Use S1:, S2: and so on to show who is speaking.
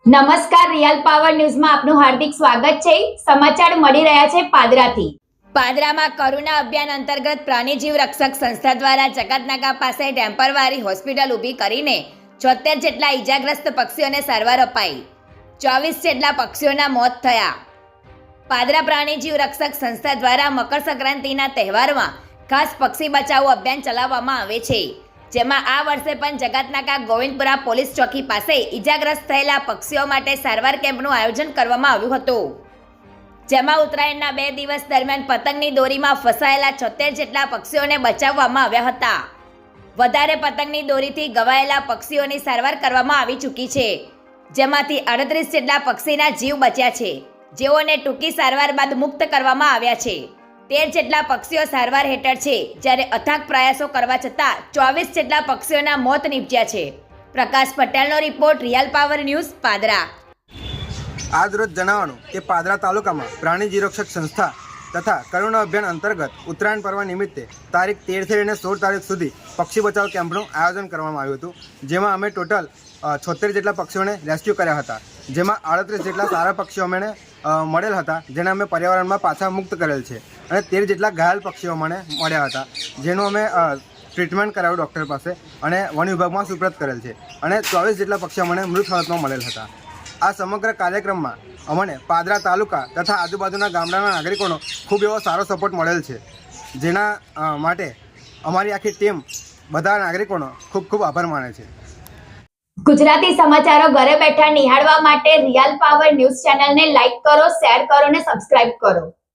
S1: નમસ્કાર, real power ન્યૂઝમાં આપનું હાર્દિક સ્વાગત છે। સમાચાર મળી રહ્યા છે પાદરાથી।
S2: પાદરામાં કરુણા અભિયાન અંતર્ગત પ્રાણીજીવ રક્ષક સંસ્થા દ્વારા જકાતનાકા પાસે ટેમ્પરરી હોસ્પિટલ ઊભી કરીને 76 જેટલા ઈજાગ્રસ્ત પક્ષીઓને સારવાર અપાઈ। 24 જેટલા પક્ષીઓના મોત થયા। પાદરા પ્રાણીજીવ રક્ષક સંસ્થા દ્વારા મકર સંક્રાંતિના તહેવારમાં ખાસ પક્ષી બચાવો અભિયાન ચલાવવામાં આવે છે, જેમાં આ વર્ષે પણ જકાતનાકા ગોવિંદપુરા પોલીસ ચોકી પાસે ઈજાગ્રસ્ત થયેલા પક્ષીઓ માટે સારવાર કેમ્પનું આયોજન કરવામાં આવ્યું હતું, જેમાં ઉત્તરાયણના 2 દિવસ દરમિયાન પતંગની દોરીમાં ફસાયેલા 76 જેટલા પક્ષીઓને બચાવવામાં આવ્યા હતા। વધારે પતંગની દોરીથી ઘવાયેલા પક્ષીઓની સારવાર કરવામાં આવી ચૂકી છે, જેમાંથી 38 જેટલા પક્ષીના જીવ બચ્યા છે, જેઓને ટૂંકી સારવાર બાદ મુક્ત કરવામાં આવ્યા છે। 13 જેટલા પક્ષીઓ સારવાર હેઠળ છે, જ્યારે અથાગ પ્રયાસો કરવા છતાં 24 જેટલા પક્ષીઓના મોત નીપજ્યા છે। પ્રકાશ પટેલનો report, real power news, Padra.
S3: આજ રોજ જણાવવાનું કે પાદરા તાલુકામાં પ્રાણીજીવ રક્ષક સંસ્થા તથા કરુણા અભિયાન અંતર્ગત ઉત્તરાયણ પર્વ નિમિત્તે તારીખ 13 થી લઈને 16 તારીખ સુધી પક્ષી બચાવ કેમ્પનું આયોજન કરવામાં આવ્યું હતું, જેમાં અમે ટોટલ 76 જેટલા પક્ષીઓને રેસ્ક્યુ કર્યા હતા, જેમાં 38 જેટલા સારા પક્ષીઓ અમને મળેલ હતા, જેને અમે પર્યાવરણમાં પાછા મુક્ત કરેલ છે, અને 13 જેટલા ઘાયલ પક્ષીઓ મને મળ્યા હતા, જેનું અમે ટ્રીટમેન્ટ કરાવ્યું ડૉક્ટર પાસે અને વન વિભાગમાં સુપ્રત કરેલ છે, અને 24 જેટલા પક્ષીઓ મને મૃત હાલતમાં મળેલ હતા। આ સમગ્ર કાર્યક્રમમાં અમને પાદરા તાલુકા તથા આજુબાજુના ગામડાના નાગરિકોનો ખૂબ એવો સારો સપોર્ટ મળેલ છે, જેના માટે અમારી આખી ટીમ બધા નાગરિકોનો ખૂબ ખૂબ આભાર માને છે।
S1: ગુજરાતી સમાચારો ઘરે બેઠા નિહાળવા માટે રિયલ પાવર ન્યૂઝ ચેનલને લાઈક કરો, શેર કરો અને સબસ્ક્રાઇબ કરો।